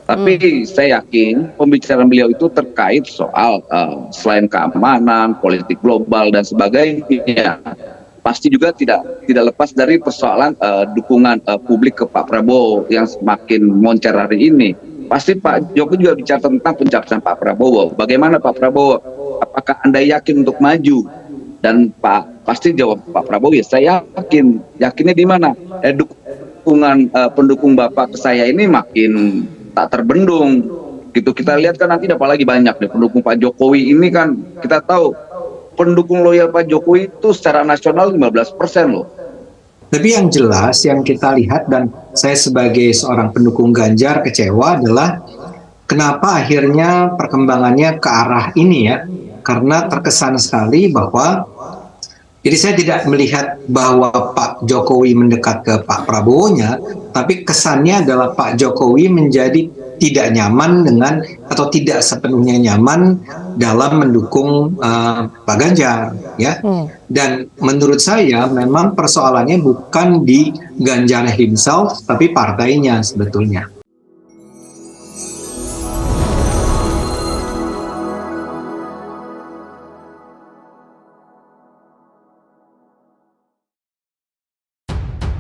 Tapi saya yakin pembicaraan beliau itu terkait soal selain keamanan, politik global dan sebagainya, pasti juga tidak lepas dari persoalan dukungan publik ke Pak Prabowo yang semakin moncer hari ini. Pasti Pak Jokowi juga bicara tentang pencapresan Pak Prabowo. Bagaimana Pak Prabowo? Apakah Anda yakin untuk maju? Dan pasti jawab Pak Prabowo, ya saya yakin. Yakinnya di mana? Dukungan pendukung Bapak ke saya ini makin tak terbendung gitu. Kita lihat kan nanti apalagi banyak nih pendukung Pak Jokowi ini, kan kita tahu pendukung loyal Pak Jokowi itu secara nasional 15% loh. Tapi yang jelas yang kita lihat, dan saya sebagai seorang pendukung Ganjar kecewa, adalah kenapa akhirnya perkembangannya ke arah ini ya. Karena terkesan sekali bahwa, jadi saya tidak melihat bahwa Pak Jokowi mendekat ke Pak Prabowo-nya, tapi kesannya adalah Pak Jokowi menjadi tidak nyaman dengan, atau tidak sepenuhnya nyaman dalam mendukung Pak Ganjar, ya. Dan menurut saya memang persoalannya bukan di Ganjar himself, tapi partainya sebetulnya.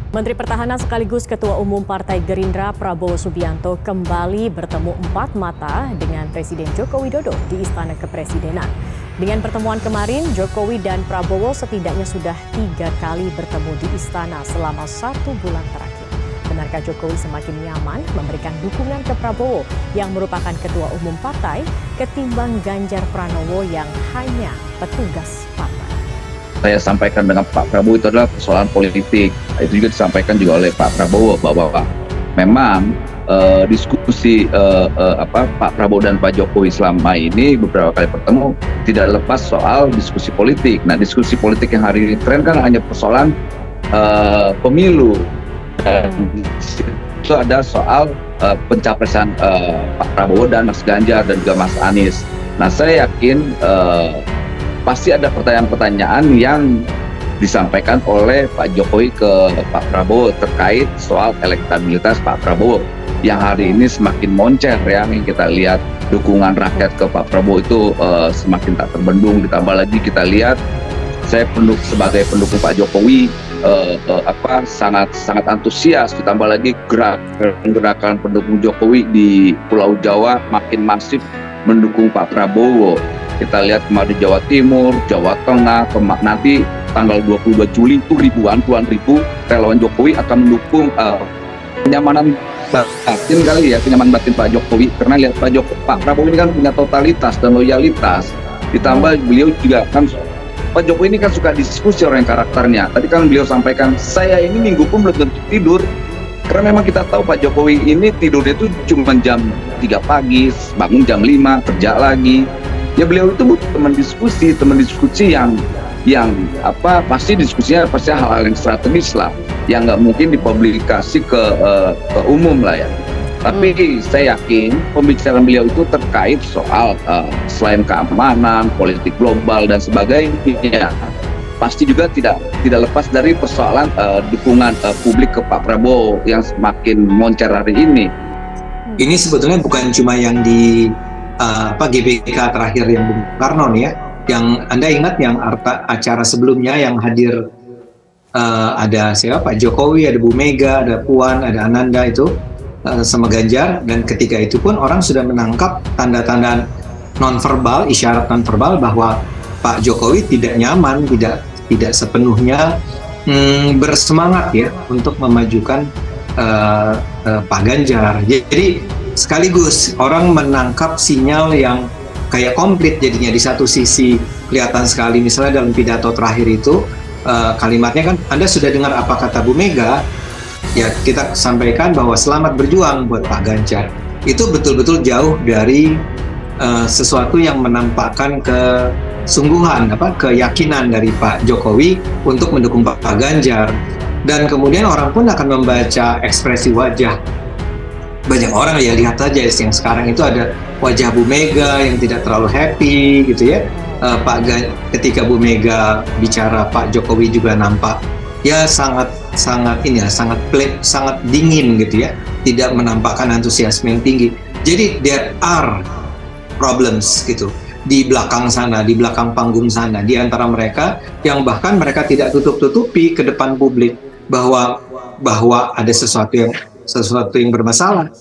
Menteri Pertahanan sekaligus Ketua Umum Partai Gerindra Prabowo Subianto kembali bertemu empat mata dengan Presiden Joko Widodo di Istana Kepresidenan. Dengan pertemuan kemarin, Jokowi dan Prabowo setidaknya sudah 3 kali bertemu di Istana selama 1 bulan terakhir. Benarkah Jokowi semakin nyaman memberikan dukungan ke Prabowo yang merupakan Ketua Umum Partai ketimbang Ganjar Pranowo yang hanya petugas partai? Saya sampaikan dengan Pak Prabowo itu adalah persoalan politik. Itu juga disampaikan juga oleh Pak Prabowo bahwa memang diskusi Pak Prabowo dan Pak Jokowi selama ini beberapa kali bertemu tidak lepas soal diskusi politik. Nah, diskusi politik yang hari ini tren kan hanya persoalan pemilu. Dan itu ada soal pencapresan Pak Prabowo dan Mas Ganjar dan juga Mas Anies. Nah, saya yakin pasti ada pertanyaan-pertanyaan yang disampaikan oleh Pak Jokowi ke Pak Prabowo terkait soal elektabilitas Pak Prabowo yang hari ini semakin moncer ya. Yang kita lihat dukungan rakyat ke Pak Prabowo itu semakin tak terbendung. Ditambah lagi kita lihat saya sebagai pendukung Pak Jokowi sangat antusias. Ditambah lagi gerakan pendukung Jokowi di Pulau Jawa makin masif mendukung Pak Prabowo. Kita lihat kemarin Jawa Timur, Jawa Tengah, nanti tanggal 22 Juli itu puluhan ribu relawan Jokowi akan mendukung kenyamanan batin kali ya, kenyamanan batin Pak Jokowi. Karena lihat Pak Prabowo ini kan punya totalitas dan loyalitas. Ditambah beliau juga kan, Pak Jokowi ini kan suka diskusi orang karakternya. Tadi kan beliau sampaikan, saya ini minggu pun belum tentu tidur. Karena memang kita tahu Pak Jokowi ini tidurnya itu cuma jam 3 pagi, bangun jam 5, kerja lagi. Ya beliau itu butuh teman diskusi yang pasti diskusinya pasti hal-hal yang strategis lah, yang nggak mungkin dipublikasi ke umum lah ya. Tapi saya yakin pembicaraan beliau itu terkait soal selain keamanan, politik global dan sebagainya, pasti juga tidak lepas dari persoalan dukungan publik ke Pak Prabowo yang semakin moncer hari ini. Ini sebetulnya bukan cuma yang di GBK terakhir yang Bung Karno nih ya, yang Anda ingat yang acara sebelumnya yang hadir ada siapa, Pak Jokowi, ada Bu Mega, ada Puan, ada Ananda itu sama Ganjar, dan ketika itu pun orang sudah menangkap tanda-tanda nonverbal, isyarat nonverbal bahwa Pak Jokowi tidak nyaman, tidak sepenuhnya bersemangat ya untuk memajukan Pak Ganjar. Jadi sekaligus orang menangkap sinyal yang kayak komplit jadinya. Di satu sisi kelihatan sekali, misalnya dalam pidato terakhir itu kalimatnya kan, Anda sudah dengar apa kata Bu Mega, ya kita sampaikan bahwa selamat berjuang buat Pak Ganjar. Itu betul-betul jauh dari sesuatu yang menampakkan kesungguhan, keyakinan dari Pak Jokowi untuk mendukung Pak Ganjar. Dan kemudian orang pun akan membaca ekspresi wajah. Banyak orang ya, lihat saja yang sekarang itu ada wajah Bu Mega yang tidak terlalu happy gitu ya. Ketika Bu Mega bicara, Pak Jokowi juga nampak ya sangat dingin gitu ya, tidak menampakkan antusiasme yang tinggi. Jadi there are problems gitu di belakang sana, di belakang panggung sana, di antara mereka yang bahkan mereka tidak tutup-tutupi ke depan publik bahwa ada sesuatu yang bermasalah.